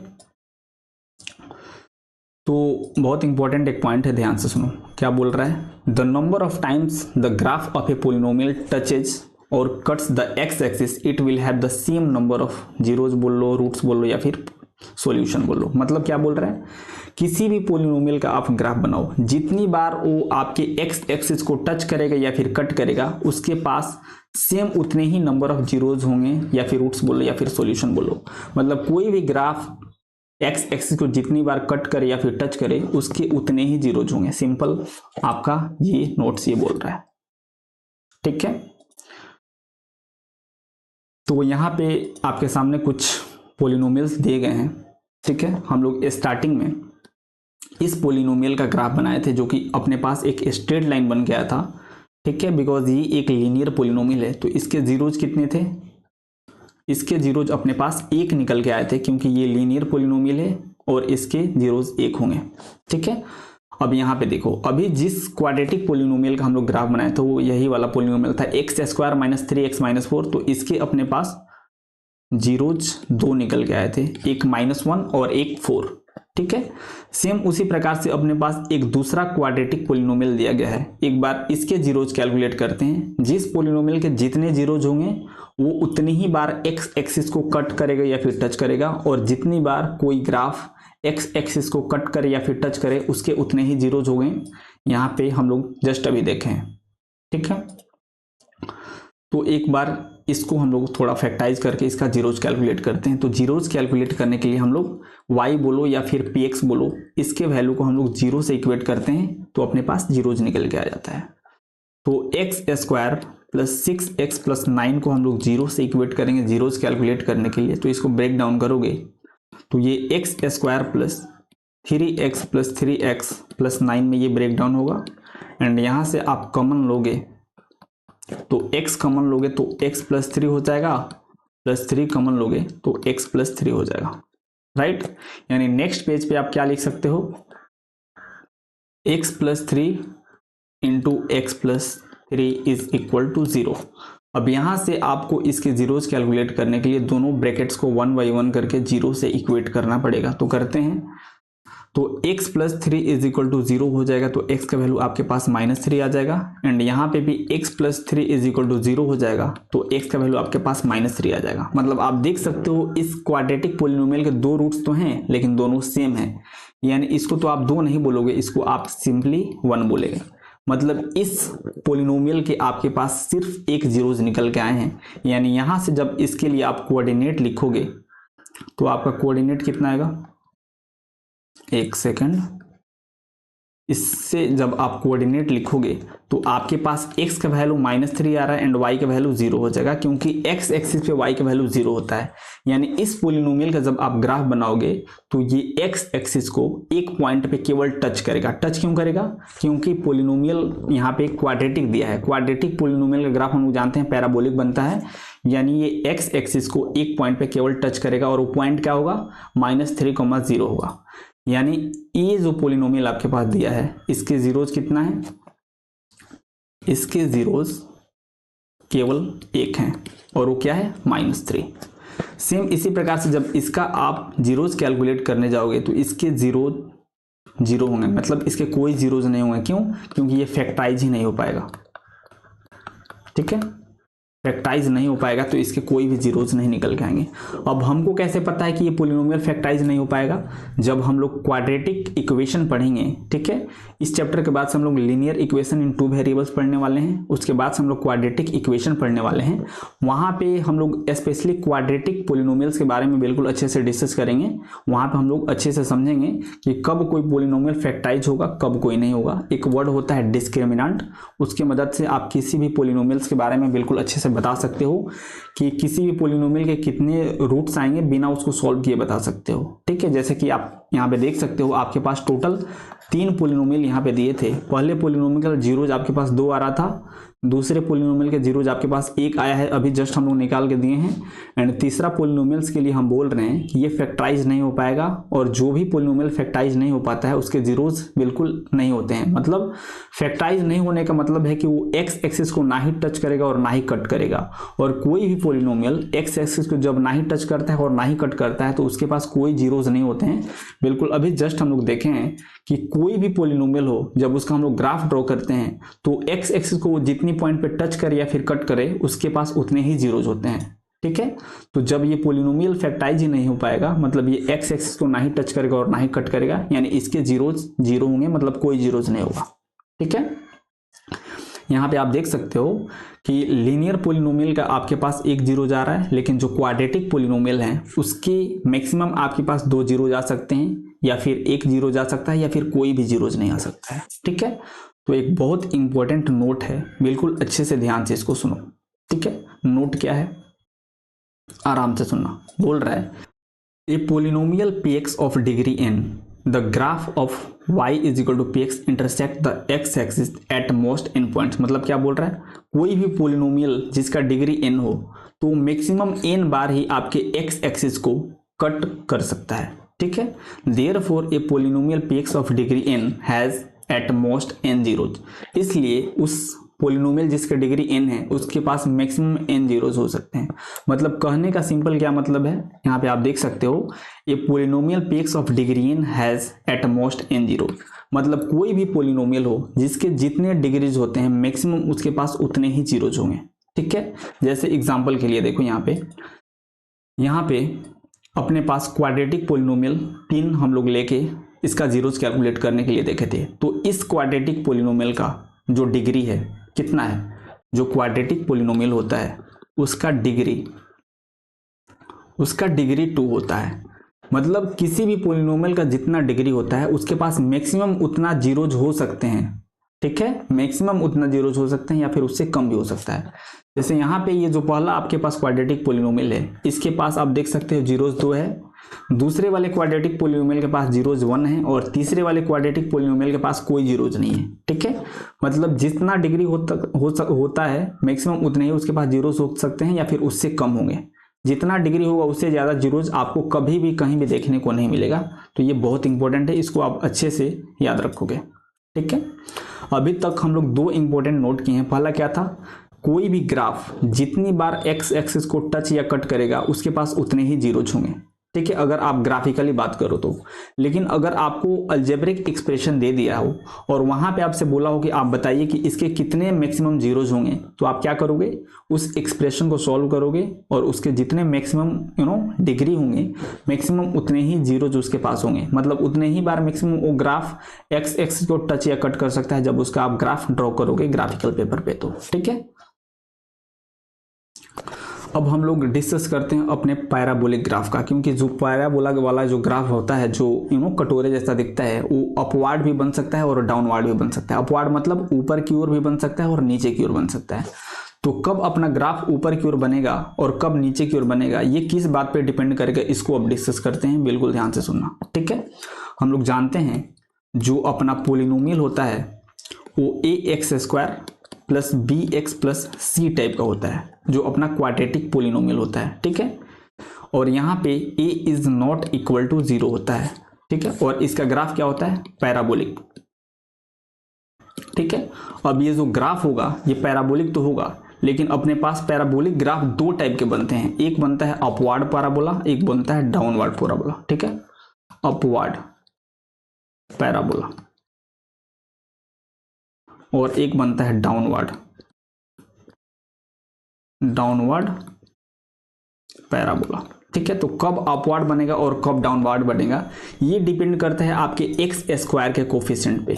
Speaker 1: तो बहुत इंपॉर्टेंट एक पॉइंट है, ध्यान से सुनो। क्या बोल रहा है, the number of times the graph of a polynomial touches और cuts the x axis it will have the same number of zeros बोल लो, रूट्स बोल लो या फिर सॉल्यूशन बोल लो। मतलब क्या बोल रहा है, किसी भी पोलिनोमियल का आप ग्राफ बनाओ, जितनी बार वो आपके x एक्सिस को टच करेगा या फिर कट करेगा उसके पास सेम उतने ही नंबर ऑफ जीरोज होंगे, या फिर रूट्स बोलो या फिर सॉल्यूशन बोलो। मतलब कोई भी ग्राफ x एक्सिस को जितनी बार कट करे या फिर टच करे उसके उतने ही जीरोज होंगे। सिंपल आपका ये नोट्स ये बोल रहा है। ठीक है, तो यहाँ पे आपके सामने कुछ पोलिनोमियल्स दिए गए हैं। ठीक है, हम लोग स्टार्टिंग में इस पोलिनोमियल का ग्राफ बनाए थे जो कि अपने पास एक स्ट्रेट लाइन बन गया था। ठीक है, बिकॉज ये एक लीनियर पोलिनोमियल है तो इसके जीरोज कितने थे, इसके जीरोज अपने पास 1 निकल के आए थे क्योंकि ये लीनियर पोलिनोमियल है और इसके जीरोज 1 होंगे। ठीक है, अब यहाँ पे देखो, अभी जिस क्वाड्रेटिक पोलिनोमियल का हम लोग ग्राफ बनाए थे वो यही वाला पोलिनोमियल था एक्स स्क्वायर माइनस 3x-4, तो इसके अपने पास जीरोज 2 निकल के आए थे, एक -1 और एक 4। ठीक है, सेम उसी प्रकार से अपने पास एक दूसरा क्वाड्रेटिक पोलिनोमियल दिया गया है। एक बार इसके जीरोज कैलकुलेट करते हैं। जिस पोलिनोमियल के जितने जीरोज होंगे वो उतनी ही बार एक्स एक्सिस को कट करेगा या फिर टच करेगा, और जितनी बार कोई ग्राफ एक्स एक्सिस को कट करे या फिर टच करे उसके उतने ही जीरोज हो गए। यहाँ पे हम लोग जस्ट अभी देखें। ठीक है, तो एक बार इसको हम लोग थोड़ा फैक्टाइज करके इसका जीरोज कैलकुलेट करते हैं। तो जीरोज कैलकुलेट करने के लिए हम लोग y बोलो या फिर px बोलो, इसके वैल्यू को हम लोग जीरो से इक्वेट करते हैं तो अपने पास जीरोज निकल के आ जाता है। तो x square plus 6x plus 9 को हम लोग जीरो से इक्वेट करेंगे जीरोज कैलकुलेट करने के लिए। तो इसको ब्रेक डाउन करोगे तो ये x square plus 3x plus 3x plus 9 में ये ब्रेक डाउन होगा, एंड यहाँ से आप कॉमन लोगे तो x कॉमन लोगे तो x प्लस 3 हो जाएगा, प्लस 3 कॉमन लोगे तो x प्लस 3 हो जाएगा। राइट, यानी नेक्स्ट पेज पे आप क्या लिख सकते हो, x plus 3 into x plus 3 is equal to 0। अब यहाँ से आपको इसके जीरोज कैलकुलेट करने के लिए दोनों ब्रैकेट्स को 1 बाई 1 करके जीरो से इक्वेट करना पड़ेगा। तो करते हैं, तो x plus 3 is equal to 0 हो जाएगा, तो x का वैल्यू आपके पास -3 आ जाएगा, एंड यहाँ पे भी x plus 3 is equal to 0 हो जाएगा, तो x का वैल्यू आपके पास -3 आ जाएगा। मतलब आप देख सकते हो इस क्वाड्रेटिक पोलिनोमियल के दो रूट्स तो हैं लेकिन दोनों सेम हैं, यानी इसको तो आप 2 नहीं बोलोगे, इसको आप सिंपली 1 बोलेंगे। मतलब इस पोलिनोमियल के आपके पास सिर्फ एक जीरोज निकल के आए हैं। यानी यहाँ से जब इसके लिए आप कोऑर्डिनेट लिखोगे तो आपका कोऑर्डिनेट कितना आएगा, एक सेकंड, इससे जब आप कोऑर्डिनेट लिखोगे तो आपके पास x का वैल्यू -3 आ रहा है एंड y का वैल्यू 0 हो जाएगा, क्योंकि x एक्सिस पे y का वैल्यू 0 होता है। यानी इस पोलिनोमियल का जब आप ग्राफ बनाओगे तो ये x एक्सिस को एक पॉइंट पे केवल टच करेगा। टच क्यों करेगा, क्योंकि पोलिनोमियल यहाँ पे क्वाड्रेटिक दिया है। क्वाड्रेटिक पोलिनोमियल का ग्राफ हम लोग जानते हैं पैराबोलिक बनता है, यानी ये x एक्सिस को एक पॉइंट पे केवल टच करेगा, और वो पॉइंट क्या होगा, -3,0 होगा। यानी ये जो पोलिनोमियल आपके पास दिया है इसके जीरोज कितना है, इसके जीरोज केवल एक हैं, और वो क्या है, -3। सेम इसी प्रकार से जब इसका आप जीरोज कैलकुलेट करने जाओगे तो इसके जीरोज 0 होंगे, मतलब इसके कोई जीरोज नहीं होंगे। क्यों, क्योंकि ये फैक्टराइज ही नहीं हो पाएगा। ठीक है, फैक्टराइज नहीं हो पाएगा तो इसके कोई भी जीरोज नहीं निकल के आएंगे। अब हमको कैसे पता है कि ये पोलिनोमियल फैक्टराइज नहीं हो पाएगा, जब हम लोग क्वाड्रेटिक इक्वेशन पढ़ेंगे। ठीक है, इस चैप्टर के बाद से हम लोग लीनियर इक्वेशन इन 2 वेरिएबल्स पढ़ने वाले हैं, उसके बाद से हम लोग क्वाड्रेटिक इक्वेशन पढ़ने वाले हैं। वहाँ पे हम लोग स्पेशली क्वाड्रेटिक पोलिनोमियल्स के बारे में बिल्कुल अच्छे से डिस्कस करेंगे। वहाँ पे हम लोग अच्छे से समझेंगे कि कब कोई पोलिनोमियल फैक्टराइज होगा, कब कोई नहीं होगा। एक वर्ड होता है डिस्क्रिमिनेंट, उसकी मदद से आप किसी भी पोलिनोमियल्स के बारे में बिल्कुल अच्छे से बता सकते हो कि किसी भी पोलिनोमियल के कितने रूट्स आएंगे, बिना उसको सॉल्व किए बता सकते हो। ठीक है, जैसे कि आप यहाँ पे देख सकते हो आपके पास टोटल 3 पोलिनोमियल यहाँ पे दिए थे। पहले पोलिनोमियल का जीरोज आपके पास 2 आ रहा था, दूसरे पोलिनोमियल के जीरोज आपके पास 1 आया है, अभी जस्ट हम लोग निकाल के दिए हैं, एंड तीसरा पोलिनोमियल्स के लिए हम बोल रहे हैं कि ये फैक्टराइज नहीं हो पाएगा, और जो भी पोलिनोमियल फैक्टराइज नहीं हो पाता है उसके जीरोज बिल्कुल नहीं होते हैं। मतलब फैक्टराइज नहीं होने का मतलब है कि वो एक्स एक्सिस को ना ही टच करेगा और ना ही कट करेगा, और कोई भी पोलिनोमियल एक्स एक्सिस को जब ना ही टच करता है और ना ही कट करता है तो उसके पास कोई जीरोज नहीं होते हैं। बिल्कुल अभी जस्ट हम लोग देखे हैं कि कोई भी पोलिनोमियल हो, जब उसका हम लोग ग्राफ ड्रॉ करते हैं तो एक्स एक्सिस को वो जितनी पॉइंट पे टच करे या फिर कट करे उसके पास उतने ही जीरोज होते हैं। ठीक है, तो जब ये पोलिनोमियल फैक्टराइज ही नहीं हो पाएगा, मतलब ये एक्स एक्सिस को ना ही टच करेगा और ना ही कट करेगा, यानी इसके जीरोज 0 होंगे, मतलब कोई जीरोज नहीं होगा। ठीक है, यहाँ पे आप देख सकते हो कि लीनियर पोलिनोमियल का आपके पास 1 जीरो जा रहा है, लेकिन जो क्वाड्रेटिक पोलिनोमियल है उसके मैक्सिमम आपके पास 2 जीरो जा सकते हैं, या फिर 1 जीरो जा सकता है, या फिर कोई भी जीरोज नहीं आ सकता है। ठीक है, तो एक बहुत इंपॉर्टेंट नोट है, बिल्कुल अच्छे से ध्यान से इसको सुनो। ठीक है, नोट क्या है, आराम से सुनना। बोल रहा है a polynomial px of degree n, the graph of y is equal to px intersect the x axis at most n points. मतलब क्या बोल रहा है, कोई भी पोलिनोमियल जिसका डिग्री n हो तो मैक्सिमम n बार ही आपके x एक्सिस को कट कर सकता है। ठीक है। Therefore A polynomial px of degree n has at most n zeros, इसलिए उस पोलिनोमियल जिसके डिग्री n है उसके पास मैक्सिमम n जीरोज हो सकते हैं। मतलब कहने का सिंपल क्या मतलब है, यहाँ पे आप देख सकते हो a polynomial px of degree n has at most n zeros, मतलब कोई भी पोलिनोमियल हो जिसके जितने डिग्रीज होते हैं मैक्सिमम उसके पास उतने ही जीरोज होंगे। ठीक है, जैसे एग्जांपल के लिए देखो यहाँ पे अपने पास क्वाड्रेटिक पोलिनोमियल 3 हम लोग लेके इसका जीरोज कैलकुलेट करने के लिए देखे थे। तो इस क्वाड्रेटिक पोलिनोमियल का जो डिग्री है कितना है, जो क्वाड्रेटिक पोलिनोमियल होता है उसका डिग्री 2 होता है। मतलब किसी भी पोलिनोमियल का जितना डिग्री होता है उसके पास मैक्सिमम उतना जीरोज हो सकते हैं। ठीक है, मैक्सिमम उतना जीरोज हो सकते हैं या फिर उससे कम भी हो सकता है। जैसे यहाँ पे ये जो पहला आपके पास क्वाड्रेटिक पोलिनोमियल है इसके पास आप देख सकते हो जीरोज 2 है, दूसरे वाले क्वाड्रेटिक पोलिनोमियल के पास जीरोज 1 है और तीसरे वाले क्वाड्रेटिक पोलिनोमियल के पास कोई जीरोज नहीं है। ठीक है, मतलब जितना डिग्री होता है मैक्सिमम उतने ही उसके पास जीरोज हो सकते हैं या फिर उससे कम होंगे। जितना डिग्री होगा उससे ज़्यादा जीरोज आपको कभी भी कहीं भी देखने को नहीं मिलेगा। तो ये बहुत इंपॉर्टेंट है, इसको आप अच्छे से याद रखोगे। ठीक है, अभी तक हम लोग 2 इंपॉर्टेंट नोट किए हैं। पहला क्या था, कोई भी ग्राफ जितनी बार एक्स एक्सिस को टच या कट करेगा उसके पास उतने ही जीरोज होंगे। ठीक है, अगर आप ग्राफिकली बात करो तो। लेकिन अगर आपको अलजेब्रिक एक्सप्रेशन दे दिया हो और वहां पे आपसे बोला हो कि आप बताइए कि इसके कितने मैक्सिमम जीरोज होंगे, तो आप क्या करोगे, उस एक्सप्रेशन को सॉल्व करोगे और उसके जितने मैक्सिमम डिग्री होंगे मैक्सिमम उतने ही जीरोज उसके पास होंगे। मतलब उतने ही बार मैक्सिमम वो ग्राफ एक्स एक्सिस को टच या कट कर सकता है जब उसका आप ग्राफ ड्रॉ करोगे ग्राफिकल पेपर पे। तो ठीक है, अब हम लोग डिस्कस करते हैं अपने पैराबोलिक ग्राफ का, क्योंकि जो पैराबोला वाला जो ग्राफ होता है जो कटोरे जैसा दिखता है वो अपवार्ड भी बन सकता है और डाउनवार्ड भी बन सकता है। अपवार्ड मतलब ऊपर की ओर भी बन सकता है और नीचे की ओर बन सकता है। तो कब अपना ग्राफ ऊपर की ओर बनेगा और कब नीचे की ओर बनेगा ये किस बात पे डिपेंड करेगा, इसको अब डिस्कस करते हैं। बिल्कुल ध्यान से सुनना। ठीक है, हम लोग जानते हैं जो अपना पोलिनोमियल होता है वो ax² plus bx plus c type का होता है, जो अपना क्वाड्रेटिक पोलिनोमियल होता है। ठीक है, और यहाँ पे a is not equal to 0 होता है। ठीक है, और इसका ग्राफ क्या होता है, पैराबोलिक। ठीक है, अब ये जो ग्राफ होगा ये पैराबोलिक तो होगा, लेकिन अपने पास पैराबोलिक ग्राफ 2 टाइप के बनते हैं। एक बनता है अपवार्ड पैराबोला, एक बनता है डाउनवार्ड पैराबोला। ठीक है, अपवार्ड पैराबोला और एक बनता है डाउनवार्ड पैराबोला। ठीक है, तो कब अपवार्ड बनेगा और कब डाउनवार्ड बनेगा ये डिपेंड करता है आपके एक्स स्क्वायर के कोफिशिएंट पे।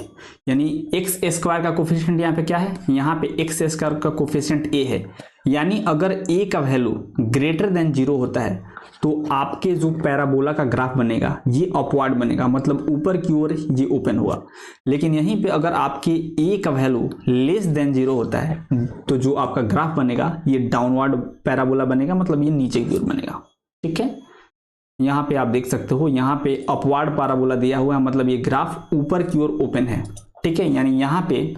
Speaker 1: यानी एक्स स्क्वायर का कोफिशिएंट यहाँ पे क्या है, यहाँ पे एक्स स्क्वायर का कोफिशिएंट ए है। यानी अगर ए का वैल्यू ग्रेटर देन 0 होता है तो आपके जो पैराबोला का ग्राफ बनेगा ये अपवार्ड बनेगा, मतलब ऊपर की ओर ये ओपन हुआ। लेकिन यहीं पे अगर आपके ए का वैल्यू लेस देन 0 होता है तो जो आपका ग्राफ बनेगा ये डाउनवार्ड पैराबोला बनेगा, मतलब ये नीचे की ओर बनेगा। ठीक है, यहाँ पे आप देख सकते हो यहाँ पे अपवार्ड पैराबोला दिया हुआ है, मतलब ये ग्राफ ऊपर की ओर ओपन है। ठीक है, यानी यहाँ पे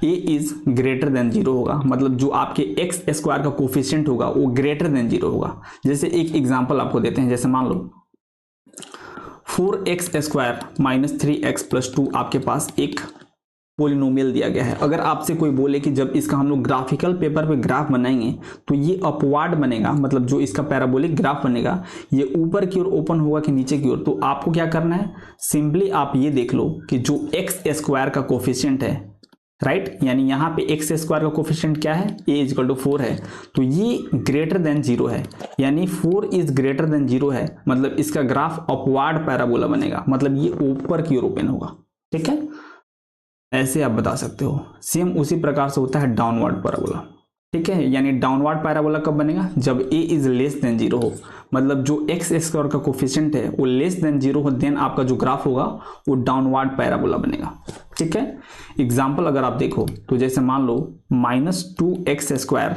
Speaker 1: a इज ग्रेटर देन 0 होगा, मतलब जो आपके एक्स स्क्वायर का कोफिशिएंट होगा वो ग्रेटर देन 0 होगा। जैसे एक एग्जांपल आपको देते हैं, जैसे मान लो 4x² माइनस 3x प्लस 2 आपके पास एक पोलिनोमियल दिया गया है। अगर आपसे कोई बोले कि जब इसका हम लोग ग्राफिकल पेपर पे ग्राफ बनाएंगे तो ये अपवार्ड बनेगा, मतलब जो इसका पैराबोलिक ग्राफ बनेगा ये ऊपर की ओर ओपन होगा कि नीचे की ओर, तो आपको क्या करना है, सिंपली आप ये देख लो कि जो एक्स स्क्वायर का कोफिशिएंट है, राइट, यानी यहाँ पे एक्स स्क्वायर का कोफिशिएंट क्या है, a इक्वल टू 4 है, तो ये ग्रेटर देन 0 है। यानी 4 इज ग्रेटर देन 0 है, मतलब इसका ग्राफ अपवार्ड पैराबोला बनेगा, मतलब ये ऊपर की ओर ओपन होगा। ठीक है, ऐसे आप बता सकते हो। सेम उसी प्रकार से होता है डाउनवार्ड पैराबोला। ठीक है, यानी डाउनवार्ड पैराबोला कब बनेगा, जब a इज लेस देन 0 हो, मतलब जो एक्स स्क्वायर का कोफिशिएंट है वो लेस देन 0 हो, देन आपका जो ग्राफ होगा वो डाउनवार्ड पैराबोला बनेगा। ठीक है, एग्जाम्पल अगर आप देखो तो जैसे मान लो -2x²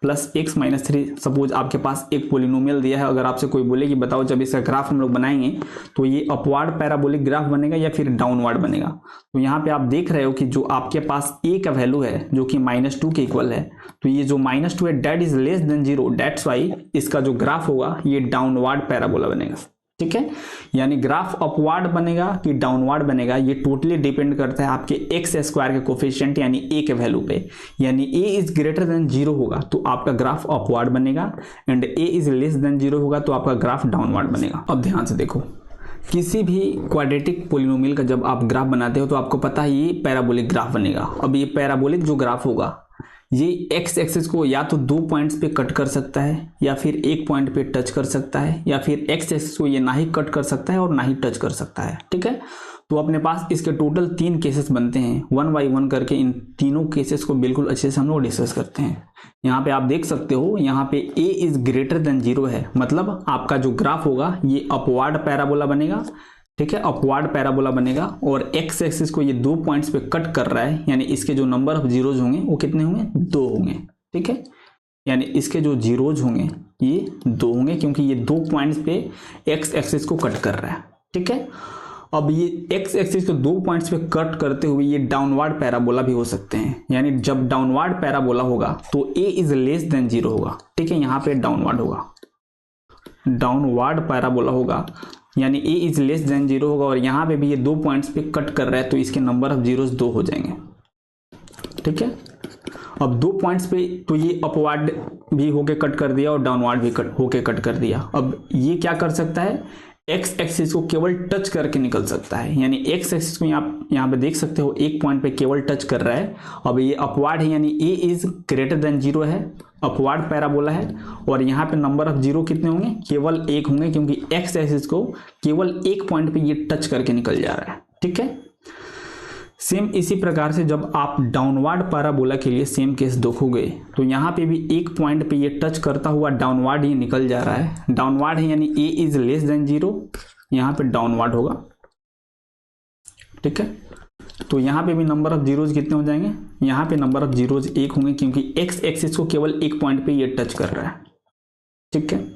Speaker 1: plus x minus 3, suppose आपके पास एक पोलिनोमियल दिया है। अगर आपसे कोई बोले कि बताओ जब इसका ग्राफ हम लोग बनाएंगे तो ये अपवार्ड पैराबोलिक ग्राफ बनेगा या फिर डाउनवार्ड बनेगा, तो यहाँ पे आप देख रहे हो कि जो आपके पास a का वैल्यू है जो कि -2 के इक्वल है, तो ये जो -2 है that is less than 0, that's why इसका जो ग्राफ होगा ये डाउनवार्ड पैराबोला बनेगा। ठीक है। यानी ग्राफ अपवर्ड बनेगा कि डाउनवर्ड बनेगा ये टोटली डिपेंड करता है आपके एक्स स्क्वायर के कोफिशिएंट यानी ए के वैल्यू पे। यानी ए इज ग्रेटर देन 0 होगा तो आपका ग्राफ अपवर्ड बनेगा, and A is less than 0 होगा तो आपका ग्राफ डाउनवर्ड बनेगा। अब ध्यान से देखो, किसी भी क्वाड्रेटिक पोलिनोमियल का जब आप ग्राफ बनाते हो तो आपको पता है ये पैराबोलिक ग्राफ बनेगा। अब ये पैराबोलिक जो ग्राफ होगा ये एक्स एक्सिस को या तो 2 पॉइंट्स पे कट कर सकता है या फिर एक पॉइंट पे टच कर सकता है, या फिर एक्स एक्सिस को ये ना ही कट कर सकता है और ना ही टच कर सकता है। ठीक है, तो अपने पास इसके टोटल 3 केसेस बनते हैं। 1 बाई 1 करके इन तीनों केसेस को बिल्कुल अच्छे से हम लोग डिस्कस करते हैं। यहाँ पे आप देख सकते हो, यहाँ पे a इज ग्रेटर देन 0 है, मतलब आपका जो ग्राफ होगा ये अपवर्ड पैराबोला बनेगा। ठीक है, अपवर्ड पैराबोला बनेगा और एक्स एक्सिस को ये 2 पॉइंट्स पे कट कर रहा है, यानी इसके जो नंबर ऑफ जीरोज होंगे वो कितने होंगे, 2 होंगे। ठीक है, यानी इसके जो जीरोज होंगे ये 2 होंगे क्योंकि ये 2 पॉइंट्स पे एक्स एक्सिस को कट कर रहा है। ठीक है, अब ये एक्स एक्सिस को 2 पॉइंट्स पे कट करते हुए ये डाउनवर्ड पैराबोला भी हो सकते हैं। यानी जब डाउनवर्ड पैराबोला होगा तो a इज लेस देन 0 होगा। ठीक है, यहाँ पे डाउनवर्ड होगा, डाउनवर्ड पैराबोला होगा यानी a इज लेस देन 0 होगा, और यहाँ पे भी ये 2 पॉइंट्स पे कट कर रहा है तो इसके नंबर ऑफ जीरोस 2 हो जाएंगे। ठीक है, अब 2 पॉइंट्स पे तो ये अपवर्ड भी होके कट कर दिया और डाउनवर्ड भी होके कट कर दिया। अब ये क्या कर सकता है, एक्स एक्सिस को केवल टच करके निकल सकता है। यानी एक्स एक्सिस को यहाँ पे देख सकते हो एक पॉइंट पे केवल टच कर रहा है। अब ये अपवर्ड है यानी a इज ग्रेटर देन 0 है, अपवर्ड पैराबोला है, और यहाँ पे नंबर ऑफ जीरो कितने होंगे, केवल 1 होंगे क्योंकि एक्स एक्सिस को केवल एक पॉइंट पे ये टच करके निकल जा रहा है। ठीक है, सेम इसी प्रकार से जब आप डाउनवर्ड पैराबोला के लिए सेम केस देखोगे तो यहाँ पे भी एक पॉइंट पे ये टच करता हुआ डाउनवर्ड ही निकल जा रहा है। डाउनवर्ड है यानी a इज लेस देन 0, यहाँ पे डाउनवर्ड होगा। ठीक है, तो यहाँ पे भी नंबर ऑफ जीरोज कितने हो जाएंगे, यहाँ पे नंबर ऑफ जीरोज 1 होंगे क्योंकि एक्स एक्सिस को केवल एक पॉइंट पे ये टच कर रहा है। ठीक है,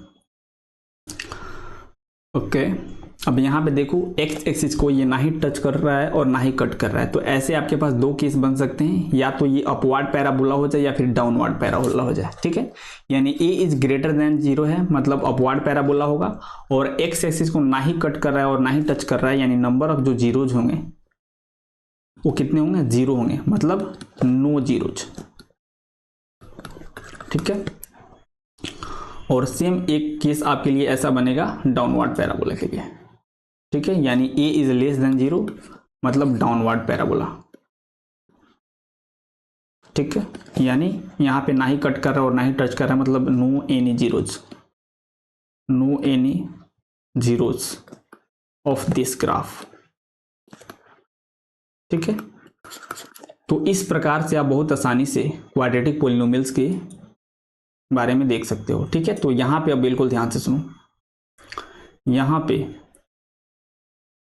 Speaker 1: ओके, अब यहाँ पे देखो एक्स एक्सिस को ये ना ही टच कर रहा है और ना ही कट कर रहा है, तो ऐसे आपके पास 2 केस बन सकते हैं, या तो ये अपवर्ड पैराबोला हो जाए या फिर डाउनवर्ड पैराबोला हो जाए। ठीक है, यानी a इज ग्रेटर देन 0 है मतलब अपवर्ड पैराबोला होगा, और एक्स एक्सिस को ना ही कट कर रहा है और ना ही टच कर रहा है, यानी नंबर ऑफ जो जीरोज होंगे वो कितने होंगे, 0 होंगे, मतलब नो जीरोज। ठीक है, और सेम एक केस आपके लिए ऐसा बनेगा डाउनवर्ड पैराबोला के लिए। ठीक है, यानी a इज लेस देन 0 मतलब डाउनवर्ड पैराबोला। ठीक है, यानी यहाँ पे ना ही कट कर रहा है और ना ही टच कर रहा है, मतलब no any zeros, no any zeros of this graph. ठीक है, तो इस प्रकार से आप बहुत आसानी से क्वाड्रेटिक पोलिनोमियल्स के बारे में देख सकते हो। ठीक है, तो यहाँ पे अब बिल्कुल ध्यान से सुनो, यहाँ पे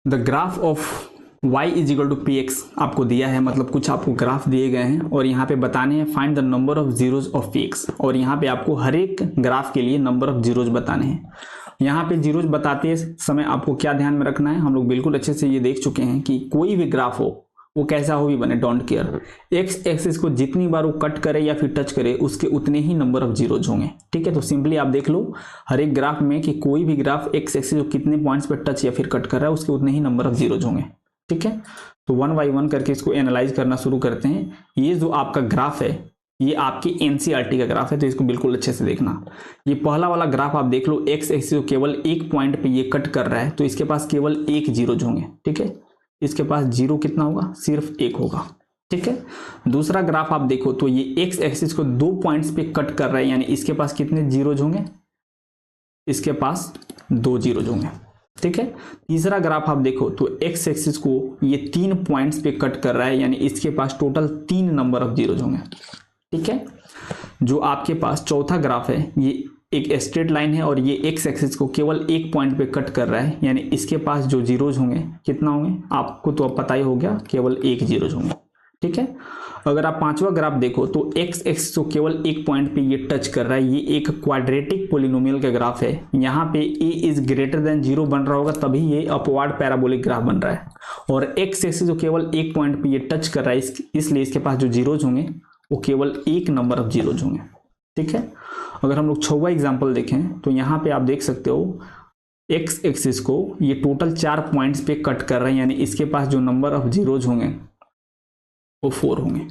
Speaker 1: the graph of y is equal to px आपको दिया है, मतलब कुछ आपको ग्राफ दिए गए हैं और यहाँ पे बताने हैं find the number of zeros of px, और यहाँ पे आपको हर एक ग्राफ के लिए नंबर ऑफ जीरोज बताने हैं। यहाँ पे जीरोज बताते समय आपको क्या ध्यान में रखना है, हम लोग बिल्कुल अच्छे से ये देख चुके हैं कि कोई भी ग्राफ हो वो कैसा हो भी बने, डोंट केयर, एक्स एक्सिस को जितनी बार वो कट करे या फिर टच करे उसके उतने ही नंबर ऑफ जीरोज होंगे। ठीक है, तो सिंपली आप देख लो हर एक ग्राफ में कि कोई भी ग्राफ एक्स एक्सिस को कितने पॉइंट्स पे टच या फिर कट कर रहा है उसके उतने ही नंबर ऑफ जीरोज होंगे। ठीक है, तो 1 बाई 1 करके इसको एनालाइज करना शुरू करते हैं। ये जो आपका ग्राफ है ये आपकी एनसीईआरटी का ग्राफ है, तो इसको बिल्कुल अच्छे से देखना। ये पहला वाला ग्राफ आप देख लो, एक्स एक्सिस को केवल एक पॉइंट पे ये कट कर रहा है तो इसके पास केवल एक जीरोज होंगे। ठीक है, इसके पास जीरो कितना होगा, सिर्फ 1 होगा। ठीक है, दूसरा ग्राफ आप देखो तो ये एक्स एक्सिस को 2 पॉइंट्स पे कट कर रहा है, यानी इसके पास कितने जीरोज होंगे, इसके पास 2 जीरोज होंगे। ठीक है, तीसरा ग्राफ आप देखो तो एक्स एक्सिस को ये 3 पॉइंट्स पे कट कर रहा है, यानी इसके पास टोटल 3 नंबर ऑफ जीरोज होंगे। ठीक है, जो आपके पास चौथा ग्राफ है ये एक स्ट्रेट लाइन है और ये एक्स एक्सिस को केवल एक पॉइंट पे कट कर रहा है, यानी इसके पास जो जीरोज होंगे कितना होंगे, आपको तो अब पता ही हो गया, केवल 1 जीरोज होंगे। ठीक है, अगर आप पांचवा ग्राफ देखो तो एक्स एक्सिस को केवल एक पॉइंट पे ये टच कर रहा है, ये एक क्वाड्रेटिक पोलिनोमियल का ग्राफ है। यहाँ पे a इज ग्रेटर देन 0 बन रहा होगा तभी ये अपवर्ड पैराबोलिक ग्राफ बन रहा है, और एक्स एक्सिस को केवल एक पॉइंट पे ये टच कर रहा है, इसलिए इसके पास जो जीरोज होंगे वो केवल एक नंबर ऑफ जीरोज होंगे। ठीक है, अगर हम लोग 6वां एग्जाम्पल देखें तो यहाँ पे आप देख सकते हो एक्स एक्सिस को ये टोटल 4 पॉइंट्स पे कट कर रहे हैं, यानी इसके पास जो नंबर ऑफ जीरोज होंगे वो 4 होंगे।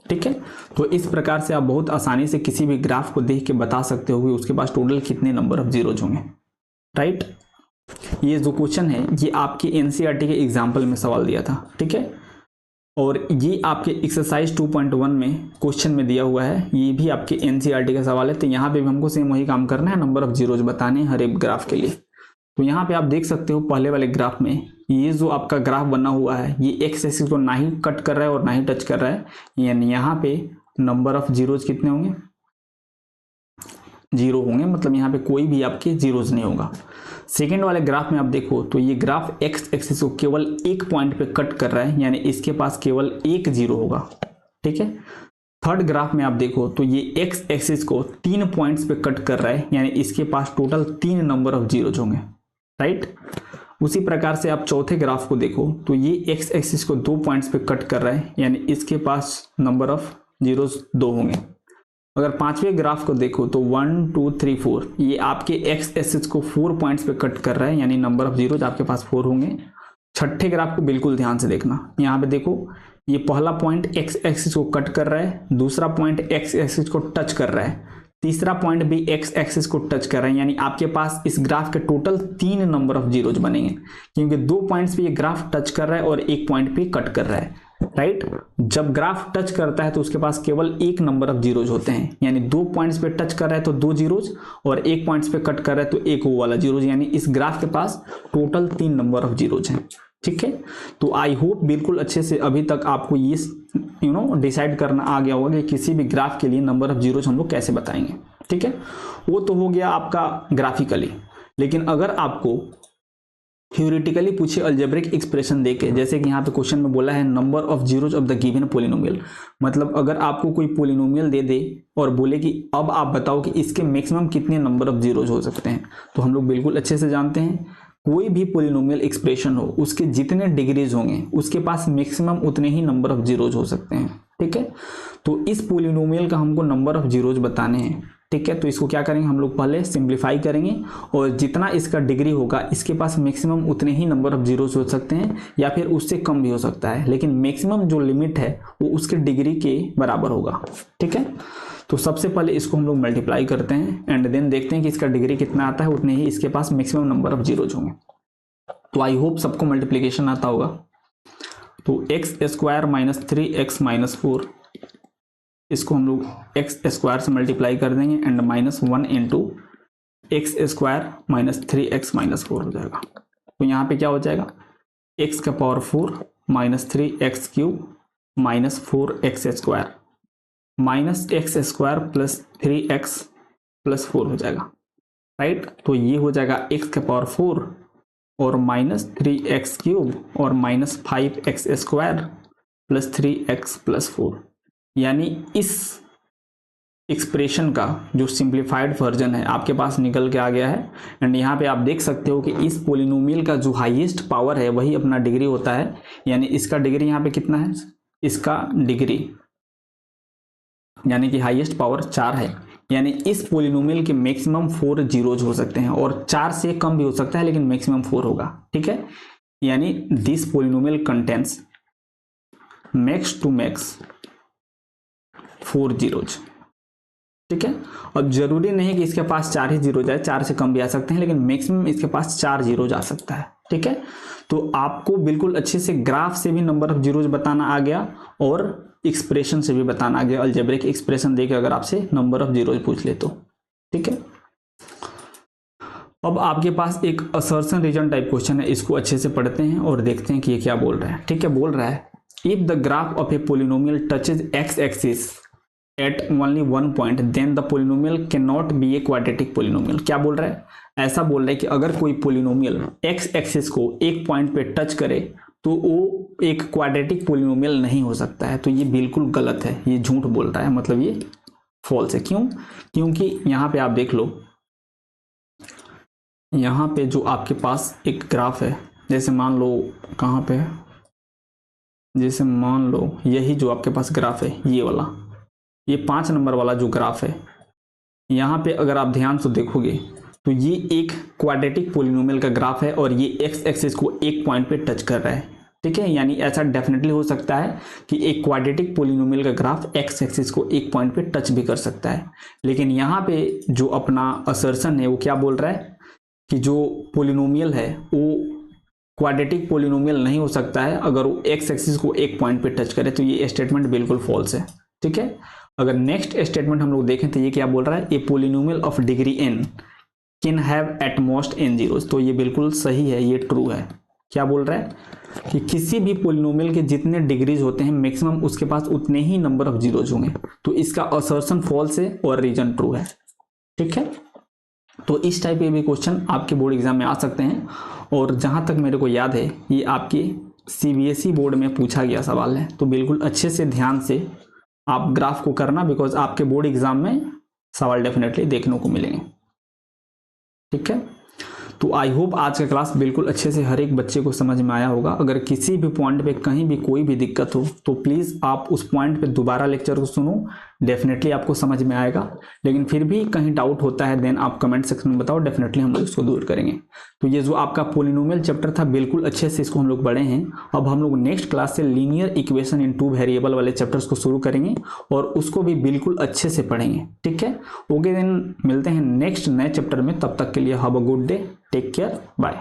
Speaker 1: ठीक है, तो इस प्रकार से आप बहुत आसानी से किसी भी ग्राफ को देख के बता सकते हो कि उसके पास टोटल कितने नंबर ऑफ जीरोज होंगे। राइट, ये जो क्वेश्चन है ये आपके एनसीईआरटी के एग्जाम्पल में सवाल दिया था। ठीक है, और ये आपके एक्सरसाइज 2.1 में क्वेश्चन में दिया हुआ है, ये भी आपके एनसीईआरटी का सवाल है। तो यहाँ पे भी हमको सेम वही काम करना है, नंबर ऑफ जीरोज बताने हर एक ग्राफ के लिए। तो यहाँ पे आप देख सकते हो पहले वाले ग्राफ में ये जो आपका ग्राफ बना हुआ है ये एक्स एक्सिस को ना ही कट कर रहा है और ना ही टच कर रहा है, यानी यहाँ पे नंबर ऑफ जीरोज कितने होंगे, 0 होंगे, मतलब यहाँ पे कोई भी आपके जीरोज नहीं होगा। सेकेंड वाले ग्राफ में आप देखो तो ये ग्राफ एक्स एक्सिस को केवल एक पॉइंट पे कट कर रहा है, यानी इसके पास केवल एक 0 होगा। ठीक है, थर्ड ग्राफ में आप देखो तो ये एक्स एक्सिस को 3 पॉइंट्स पे कट कर रहा है, यानी इसके पास टोटल 3 नंबर ऑफ जीरोज होंगे। राइट, उसी प्रकार से आप चौथे ग्राफ को देखो तो ये एक्स एक्सिस को 2 पॉइंट्स पे कट कर रहा है, यानी इसके पास नंबर ऑफ जीरोज 2 होंगे। अगर पांचवें ग्राफ को देखो तो 1 2 3 4 ये आपके एक्स एक्सिस को 4 पॉइंट्स पे कट कर रहा है, यानी नंबर ऑफ जीरोज आपके पास 4 होंगे। छठे ग्राफ को बिल्कुल ध्यान से देखना, यहाँ पे देखो ये पहला पॉइंट एक्स एक्सिस को कट कर रहा है, दूसरा पॉइंट एक्स एक्सिस को टच कर रहा है, तीसरा पॉइंट भी एक्स एक्सिस को टच कर रहे हैं, यानी आपके पास इस ग्राफ के टोटल 3 नंबर ऑफ जीरोज बनेंगे, क्योंकि 2 पॉइंट्स पे ये ग्राफ टच कर रहा है और एक पॉइंट पे कट कर रहा है। राइट, जब ग्राफ टच करता है तो उसके पास केवल एक नंबर ऑफ जीरोज होते हैं, यानी 2 पॉइंट्स पे टच कर रहा है तो 2 जीरोज और एक पॉइंट्स पे कट कर रहा है तो एक वो वाला जीरोज, यानी इस ग्राफ के पास टोटल 3 नंबर ऑफ जीरोज हैं। ठीक है, तो आई होप बिल्कुल अच्छे से अभी तक आपको ये डिसाइड करना आ गया होगा कि किसी भी ग्राफ के लिए नंबर ऑफ जीरोज हम लोग कैसे बताएंगे। ठीक है, वो तो हो गया आपका ग्राफिकली, लेकिन अगर आपको थ्योरेटिकली पूछे अलजेब्रिक एक्सप्रेशन देके, जैसे कि यहाँ पे क्वेश्चन में बोला है number of zeros of the given polynomial, मतलब अगर आपको कोई पोलिनोमियल दे दे और बोले कि अब आप बताओ कि इसके मैक्सिमम कितने नंबर ऑफ जीरोज हो सकते हैं, तो हम लोग बिल्कुल अच्छे से जानते हैं कोई भी पोलिनोमियल एक्सप्रेशन हो उसके जितने डिग्रीज होंगे उसके पास मैक्सिमम उतने ही नंबर ऑफ जीरोज हो सकते हैं। ठीक है, तो इस पोलिनोमियल का हमको नंबर ऑफ जीरोज बताने हैं। ठीक है, तो इसको क्या करेंगे हम लोग, पहले सिंप्लीफाई करेंगे और जितना इसका डिग्री होगा इसके पास मैक्सिमम उतने ही नंबर ऑफ जीरोज हो सकते हैं, या फिर उससे कम भी हो सकता है, लेकिन मैक्सिमम जो लिमिट है वो उसके डिग्री के बराबर होगा। ठीक है, तो सबसे पहले इसको हम लोग मल्टीप्लाई करते हैं एंड देन देखते हैं कि इसका डिग्री कितना आता है, उतने ही इसके पास मैक्सिमम नंबर ऑफ जीरोज होंगे। तो आई होप सबको मल्टीप्लीकेशन आता होगा। तो x square minus 3x minus 4, इसको हम लोग एक्स स्क्वायर से मल्टीप्लाई कर देंगे and minus 1 into x square minus 3x minus 4 हो जाएगा। तो यहाँ पे क्या हो जाएगा, x का power 4 minus 3x cube minus 4x square minus x square plus 3x plus 4 हो जाएगा। राइट, तो ये हो जाएगा x का पावर 4 और माइनस 3x क्यूब और minus 5x square plus 3x plus 4, यानी इस एक्सप्रेशन का जो सिंप्लीफाइड वर्जन है आपके पास निकल के आ गया है। एंड यहाँ पे आप देख सकते हो कि इस पोलिनोमियल का जो हाईएस्ट पावर है वही अपना डिग्री होता है, यानी इसका डिग्री यहाँ पे कितना है, इसका डिग्री यानी कि हाईएस्ट पावर 4 है, यानी इस पोलिनोमियल के मैक्सिमम 4 जीरोज हो सकते हैं और 4 से कम भी हो सकता है लेकिन मैक्सिमम 4 होगा। ठीक है, यानी this polynomial contains max to max 4 zeros. ठीक है, और जरूरी नहीं कि इसके पास 4 ही जीरो जाए, 4 से कम भी आ सकते हैं, लेकिन मैक्सिमम इसके पास 4 जीरोज आ सकता है। ठीक है, तो आपको बिल्कुल अच्छे से ग्राफ से भी नंबर ऑफ जीरोज बताना आ गया और एक्सप्रेशन से भी बताना आ गया, अलजेब्रिक एक्सप्रेशन देके अगर आपसे नंबर ऑफ जीरोज पूछ ले तो। ठीक है, अब आपके पास एक असर्शन रीजन टाइप क्वेश्चन है, इसको अच्छे से पढ़ते हैं और देखते हैं कि ये क्या बोल रहा है। ठीक है, बोल रहा है if the graph of a polynomial touches X axis at only 1 point then the polynomial can not be a quadratic polynomial. क्या बोल रहा है, ऐसा बोल रहा है कि अगर कोई पोलिनोमियल एक्स एक्सिस को एक पॉइंट पे टच करे तो वो एक क्वाड्रेटिक पोलिनोमियल नहीं हो सकता है। तो ये बिल्कुल गलत है, ये झूठ बोल रहा है, मतलब ये फॉल्स है। क्यों, क्योंकि यहाँ पे आप देख लो, यहाँ पे जो आपके पास एक ग्राफ है, जैसे मान लो कहाँ पे है, जैसे मान लो यही जो आपके पास ग्राफ है ये वाला, ये 5 नंबर वाला जो ग्राफ है, यहाँ पे अगर आप ध्यान से देखोगे तो ये एक क्वाड्रेटिक पोलिनोमियल का ग्राफ है और ये एक्स एक्सिस को एक पॉइंट पे टच कर रहा है, ठीक है। यानी ऐसा डेफिनेटली हो सकता है कि एक क्वाड्रेटिक पोलिनोमियल का ग्राफ एक्स एक्सिस को एक पॉइंट पे टच भी कर सकता है। लेकिन यहाँ पे जो अपना असर्शन है वो क्या बोल रहा है कि जो पोलिनोमियल है वो क्वाड्रेटिक पोलिनोमियल नहीं हो सकता है अगर वो एक्स एक्सिस को एक पॉइंट पे टच करे। तो ये स्टेटमेंट बिल्कुल फॉल्स है, ठीक है। अगर नेक्स्ट स्टेटमेंट हम लोग देखें तो ये क्या बोल रहा है, a polynomial of degree n can have at most n zeros. तो ये बिल्कुल सही है, ये ट्रू है। क्या बोल रहा है कि किसी भी पोलिनोमियल के जितने डिग्रीज होते हैं मैक्सिमम उसके पास उतने ही नंबर ऑफ जीरोज होंगे। तो इसका असर्शन फॉल्स है और रीजन ट्रू है, ठीक है। तो इस टाइप के भी क्वेश्चन आपके बोर्ड एग्जाम में आ सकते हैं। और जहां तक मेरे को याद है ये आपके CBSE बोर्ड में पूछा गया सवाल है। तो बिल्कुल अच्छे से ध्यान से आप ग्राफ को करना, बिकॉज आपके बोर्ड एग्जाम में सवाल डेफिनेटली देखने को मिलेंगे, ठीक है। तो आई होप आज का क्लास बिल्कुल अच्छे से हर एक बच्चे को समझ में आया होगा। अगर किसी भी पॉइंट पे कहीं भी कोई भी दिक्कत हो तो प्लीज़ आप उस पॉइंट पे दोबारा लेक्चर को सुनो, डेफिनेटली आपको समझ में आएगा। लेकिन फिर भी कहीं डाउट होता है देन आप कमेंट सेक्शन में बताओ, डेफिनेटली हम लोग इसको दूर करेंगे। तो ये जो आपका पोलिनोमियल चैप्टर था बिल्कुल अच्छे से इसको हम लोग पढ़े हैं। अब हम लोग नेक्स्ट क्लास से लीनियर इक्वेशन इन 2 वेरिएबल वाले चैप्टर्स को शुरू करेंगे और उसको भी बिल्कुल अच्छे से पढ़ेंगे, ठीक है। ओके देन मिलते हैं नेक्स्ट नए चैप्टर में, तब तक के लिए have a good day, take care, bye.